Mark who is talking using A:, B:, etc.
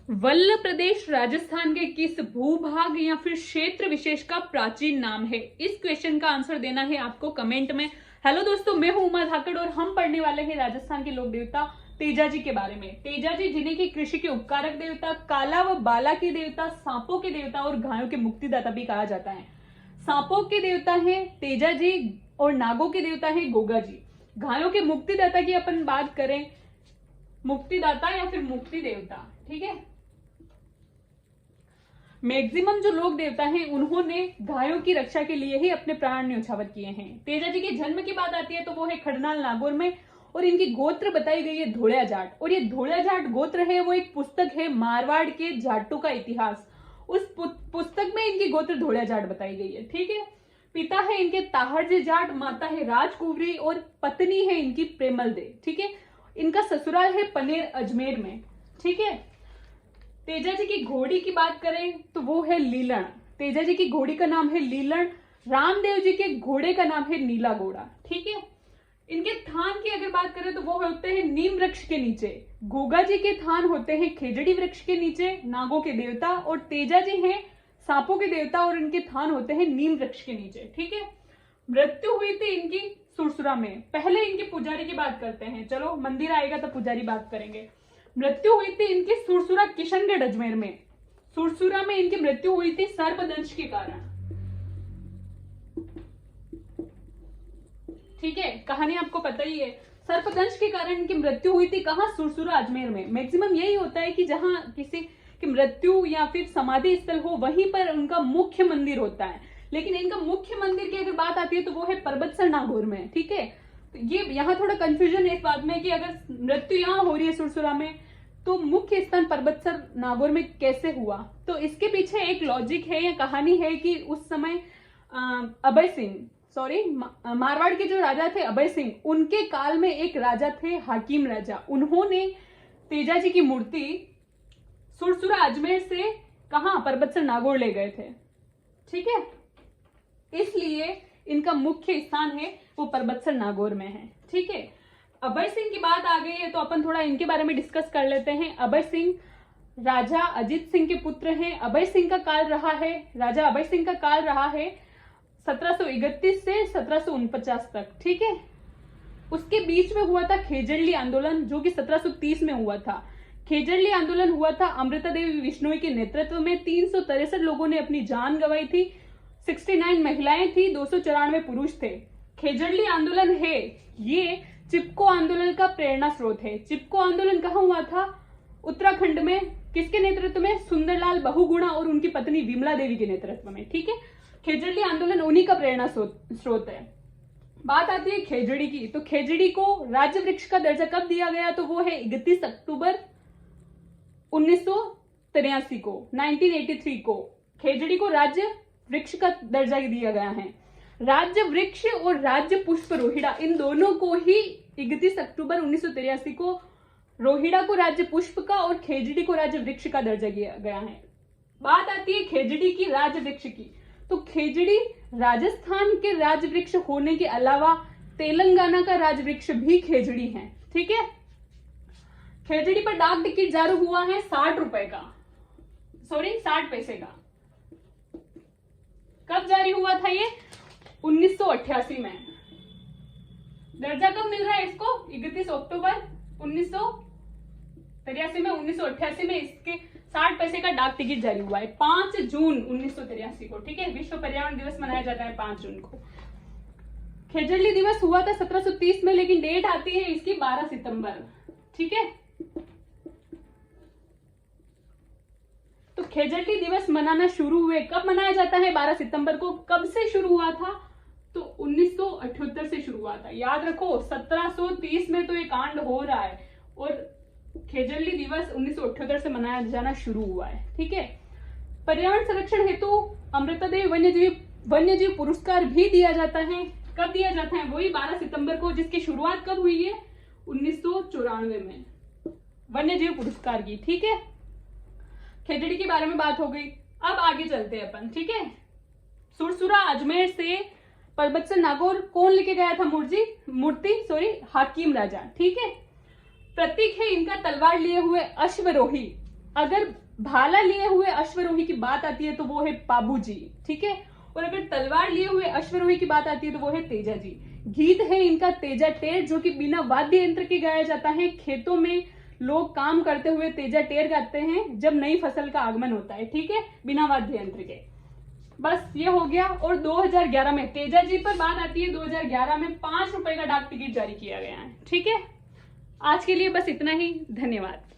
A: वल्लभ प्रदेश राजस्थान के किस भूभाग या फिर क्षेत्र विशेष का प्राचीन नाम है? इस क्वेश्चन का आंसर देना है आपको कमेंट में। हेलो दोस्तों, मैं हूं उमा धाकड़ और हम पढ़ने वाले हैं राजस्थान के लोक देवता तेजा जी के बारे में। तेजा जी जिन्हें की कृषि के उपकारक देवता, काला व बाला के देवता, सांपों के देवता और घायों के मुक्तिदाता भी कहा जाता है। सांपों के देवता है तेजा जी और नागों के देवता है गोगा जी। घायों के मुक्तिदाता की अपन बात करें, मुक्तिदाता या फिर मुक्ति देवता, ठीक है। मैक्सिमम जो लोक देवता हैं उन्होंने घायों की रक्षा के लिए ही अपने प्राण न्यौछावर किए हैं। तेजा जी के जन्म की बात आती है तो वो है खड़नाल नागौर में और इनकी गोत्र बताई गई है धोलिया जाट। और ये धोलिया जाट गोत्र है वो एक पुस्तक है मारवाड़ के जाटों का इतिहास। उस पुस्तक में इनकी गोत्र धोलिया जाट बताई गई है, ठीक है। पिता है इनके ताहरजी जाट, माता है राजकुवरी और पत्नी है इनकी प्रेमल दे, ठीक है। इनका ससुराल है पनेर अजमेर में, ठीक है। तेजा जी की घोड़ी की बात करें तो वो है लीलण। तेजा जी की घोड़ी का नाम है लीलण। रामदेव जी के घोड़े का नाम है नीला घोड़ा, ठीक है। इनके थान की अगर बात करें तो वो होते हैं नीम वृक्ष के नीचे। गोगा जी के थान होते हैं खेजड़ी वृक्ष के नीचे, नागों के देवता। और तेजा जी हैं सांपों के देवता और इनके थान होते हैं नीम वृक्ष के नीचे, ठीक है। मृत्यु हुई थी इनकी सुरसुरा में। पहले इनके पुजारी की बात करते हैं, चलो मंदिर आएगा तो पुजारी बात करेंगे। मृत्यु हुई थी इनकी सुरसुरा किशनगढ़ अजमेर में। सुरसुरा में इनकी मृत्यु हुई थी सर्पदंश के कारण, ठीक है। कहानी आपको पता ही है, सर्पदंश के कारण इनकी मृत्यु हुई थी। कहां? सुरसुरा अजमेर में। मैक्सिमम यही होता है कि जहां किसी की मृत्यु या फिर समाधि स्थल हो वहीं पर उनका मुख्य मंदिर होता है। लेकिन इनका मुख्य मंदिर की अगर बात आती है तो वो है परबतसर नागौर में, ठीक है। ये यहाँ थोड़ा कंफ्यूजन है इस बात में कि अगर मृत्यु यहाँ हो रही है सुरसुरा में तो मुख्य स्थान परबतसर नागौर में कैसे हुआ? तो इसके पीछे एक लॉजिक है या कहानी है कि उस समय अभय सिंह, सॉरी मारवाड़ के जो राजा थे अभय सिंह, उनके काल में एक राजा थे हाकिम राजा। उन्होंने तेजा जी की मूर्ति सुरसुरा अजमेर से कहां? परबतसर नागौर ले गए थे, ठीक है। इसलिए इनका मुख्य स्थान है वो परबतसर नागौर में है, ठीक है। अभय सिंह की बात आ गई है तो अपन थोड़ा इनके बारे में डिस्कस कर लेते हैं। अभय सिंह राजा अजीत सिंह के पुत्र हैं। अभय सिंह का काल रहा है, राजा अभय सिंह का काल रहा है 1731 से 1749 तक, ठीक है। उसके बीच में हुआ था खेजड़ली आंदोलन जो कि 1730 में हुआ था। खेजड़ली आंदोलन हुआ था अमृता देवी विश्नोई के नेतृत्व में। 363 लोगों ने अपनी जान गंवाई थी, 69 महिलाएं थी, 294 पुरुष थे। खेजड़ली आंदोलन है ये चिपको आंदोलन का प्रेरणा स्रोत है। चिपको आंदोलन कहाँ हुआ था? उत्तराखंड में। किसके नेतृत्व में? सुंदरलाल बहुगुणा और उनकी पत्नी विमला देवी के नेतृत्व में, ठीक है। खेजड़ी आंदोलन उन्हीं का प्रेरणा स्रोत है। बात आती है खेजड़ी की, तो खेजड़ी को राज्य वृक्ष का दर्जा कब दिया गया? तो वो है 31 अक्टूबर 1983 को, 1983 को खेजड़ी को राज्य वृक्ष का दर्जा दिया गया है। राज्य वृक्ष और राज्य पुष्प रोहिड़ा, इन दोनों को ही 31 अक्टूबर 1983 को रोहिड़ा को राज्य पुष्प का और खेजड़ी को राज्य वृक्ष का दर्जा दिया गया है। बात आती है खेजड़ी की राज्य वृक्ष की, तो खेजड़ी राजस्थान के राज्य वृक्ष होने के अलावा तेलंगाना का राज्य वृक्ष भी खेजड़ी है, ठीक है। खेजड़ी पर डाक टिकट जारी हुआ है 60 रुपए का, सॉरी 60 पैसे का। कब जारी हुआ था ये? 1988 में। दर्जा कब मिल रहा है इसको? 31 अक्टूबर 1983 में। 1988 में इसके 60 पैसे का डाक टिकट जारी हुआ है 5 जून 1983 को, ठीक है। विश्व पर्यावरण दिवस मनाया जाता है 5 जून को। खेजड़ली दिवस हुआ था 1730 में, लेकिन डेट आती है इसकी 12 सितंबर, ठीक है। तो खेजड़ली दिवस मनाना शुरू हुए, कब मनाया जाता है? 12 सितंबर को। कब से शुरू हुआ था? तो 1978 से शुरू हुआ था। याद रखो 1730 में तो ये कांड हो रहा है और खेजड़ली दिवस 1978 से मनाया जाना शुरू हुआ है, ठीक है। पर्यावरण संरक्षण हेतु अमृता देवी वन्यजीव पुरस्कार भी दिया जाता है। कब दिया जाता है? वही 12 सितंबर को, जिसकी शुरुआत कब हुई है? 1994 में वन्यजीव पुरस्कार की, ठीक है। खेजड़ी के बारे में बात हो गई। अब आगे चलते हैं अपन, ठीक है। सुरसुरा अजमेर से परबतसर नागौर कौन लेके गया था मूर्ति? हाकिम राजा, ठीक है। प्रतीक है इनका तलवार लिए हुए अश्वरोही। अगर भाला लिए हुए अश्वरोही की बात आती है तो वो है पाबू जी, ठीक है। और अगर तलवार लिए हुए अश्वरोही की बात आती है तो वो है तेजा जी। गीत है इनका तेजा टेर, जो कि बिना वाद्य यंत्र के गाया जाता है। खेतों में लोग काम करते हुए तेजा टेर गाते हैं जब नई फसल का आगमन होता है, ठीक है, बिना वाद्य यंत्र के। बस ये हो गया। और 2011 में तेजा जी पर बात आती है, 2011 में 5 रुपए का डाक टिकट जारी किया गया है, ठीक है। आज के लिए बस इतना ही, धन्यवाद।